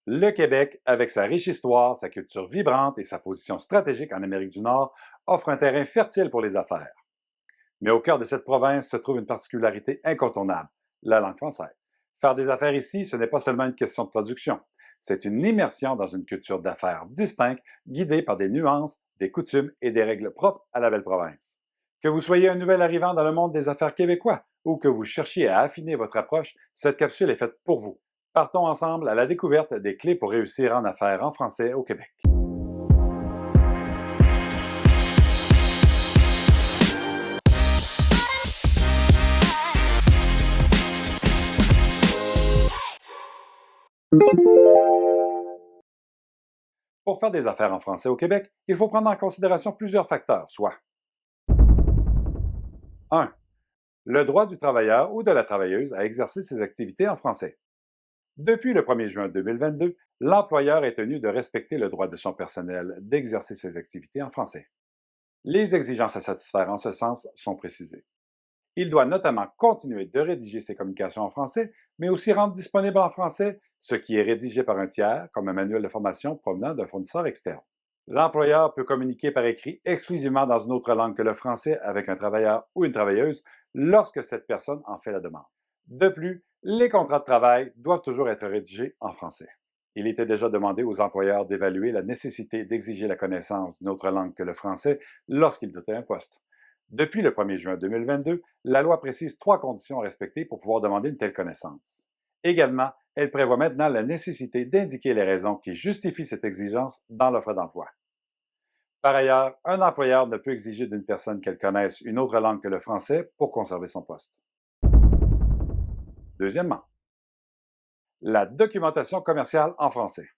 Le Québec, avec sa riche histoire, sa culture vibrante et sa position stratégique en Amérique du Nord, offre un terrain fertile pour les affaires. Mais au cœur de cette province se trouve une particularité incontournable, la langue française. Faire des affaires ici, ce n'est pas seulement une question de traduction. C'est une immersion dans une culture d'affaires distincte, guidée par des nuances, des coutumes et des règles propres à la belle province. Que vous soyez un nouvel arrivant dans le monde des affaires québécois ou que vous cherchiez à affiner votre approche, cette capsule est faite pour vous. Partons ensemble à la découverte des clés pour réussir en affaires en français au Québec. Pour faire des affaires en français au Québec, il faut prendre en considération plusieurs facteurs, soit 1. Le droit du travailleur ou de la travailleuse à exercer ses activités en français. Depuis le 1er juin 2022, l'employeur est tenu de respecter le droit de son personnel d'exercer ses activités en français. Les exigences à satisfaire en ce sens sont précisées. Il doit notamment continuer de rédiger ses communications en français, mais aussi rendre disponible en français ce qui est rédigé par un tiers, comme un manuel de formation provenant d'un fournisseur externe. L'employeur peut communiquer par écrit exclusivement dans une autre langue que le français avec un travailleur ou une travailleuse lorsque cette personne en fait la demande. De plus, les contrats de travail doivent toujours être rédigés en français. Il était déjà demandé aux employeurs d'évaluer la nécessité d'exiger la connaissance d'une autre langue que le français lorsqu'ils dotaient un poste. Depuis le 1er juin 2022, la loi précise 3 conditions à respecter pour pouvoir demander une telle connaissance. Également, elle prévoit maintenant la nécessité d'indiquer les raisons qui justifient cette exigence dans l'offre d'emploi. Par ailleurs, un employeur ne peut exiger d'une personne qu'elle connaisse une autre langue que le français pour conserver son poste. Deuxièmement, la documentation commerciale en français.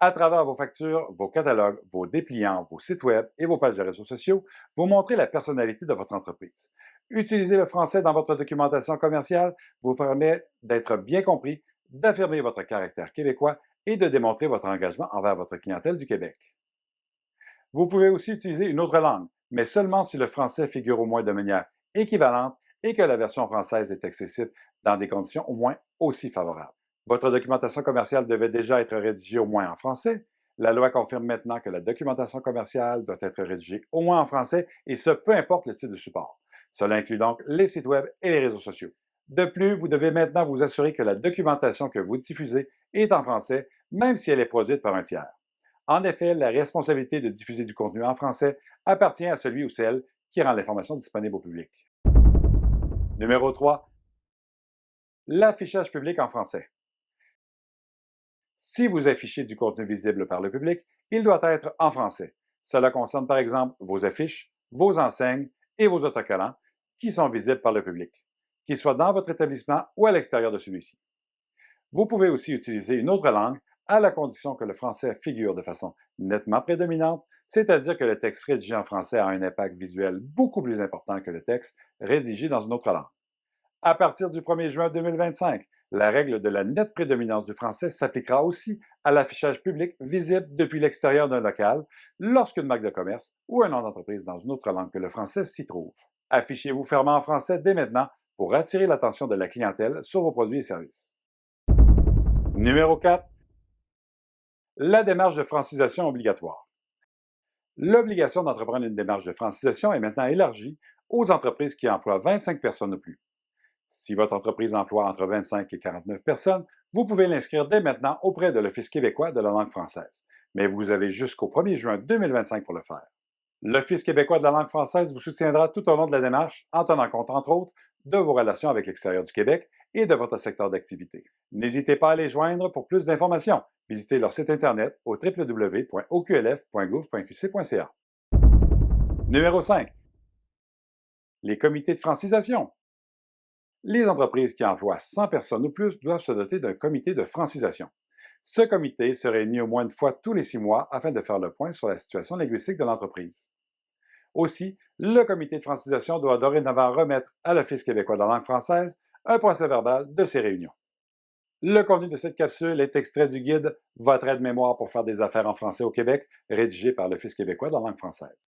À travers vos factures, vos catalogues, vos dépliants, vos sites web et vos pages de réseaux sociaux, vous montrez la personnalité de votre entreprise. Utiliser le français dans votre documentation commerciale vous permet d'être bien compris, d'affirmer votre caractère québécois et de démontrer votre engagement envers votre clientèle du Québec. Vous pouvez aussi utiliser une autre langue, mais seulement si le français figure au moins de manière équivalente et que la version française est accessible dans des conditions au moins aussi favorables. Votre documentation commerciale devait déjà être rédigée au moins en français. La loi confirme maintenant que la documentation commerciale doit être rédigée au moins en français, et ce, peu importe le type de support. Cela inclut donc les sites web et les réseaux sociaux. De plus, vous devez maintenant vous assurer que la documentation que vous diffusez est en français, même si elle est produite par un tiers. En effet, la responsabilité de diffuser du contenu en français appartient à celui ou celle qui rend l'information disponible au public. Numéro 3. L'affichage public en français. Si vous affichez du contenu visible par le public, il doit être en français. Cela concerne par exemple vos affiches, vos enseignes et vos autocollants qui sont visibles par le public, qu'ils soient dans votre établissement ou à l'extérieur de celui-ci. Vous pouvez aussi utiliser une autre langue à la condition que le français figure de façon nettement prédominante, c'est-à-dire que le texte rédigé en français a un impact visuel beaucoup plus important que le texte rédigé dans une autre langue. À partir du 1er juin 2025, la règle de la nette prédominance du français s'appliquera aussi à l'affichage public visible depuis l'extérieur d'un local lorsqu'une marque de commerce ou un nom d'entreprise dans une autre langue que le français s'y trouve. Affichez-vous fermement en français dès maintenant pour attirer l'attention de la clientèle sur vos produits et services. Numéro 4. La démarche de francisation obligatoire. L'obligation d'entreprendre une démarche de francisation est maintenant élargie aux entreprises qui emploient 25 personnes ou plus. Si votre entreprise emploie entre 25 et 49 personnes, vous pouvez l'inscrire dès maintenant auprès de l'Office québécois de la langue française. Mais vous avez jusqu'au 1er juin 2025 pour le faire. L'Office québécois de la langue française vous soutiendra tout au long de la démarche en tenant compte, entre autres, de vos relations avec l'extérieur du Québec et de votre secteur d'activité. N'hésitez pas à les joindre pour plus d'informations. Visitez leur site internet au www.oqlf.gouv.qc.ca. Numéro 5. Les comités de francisation. Les entreprises qui emploient 100 personnes ou plus doivent se doter d'un comité de francisation. Ce comité se réunit au moins une fois tous les 6 mois afin de faire le point sur la situation linguistique de l'entreprise. Aussi, le comité de francisation doit dorénavant remettre à l'Office québécois de la langue française un procès-verbal de ces réunions. Le contenu de cette capsule est extrait du guide « Votre aide-mémoire pour faire des affaires en français au Québec » rédigé par l'Office québécois de la langue française.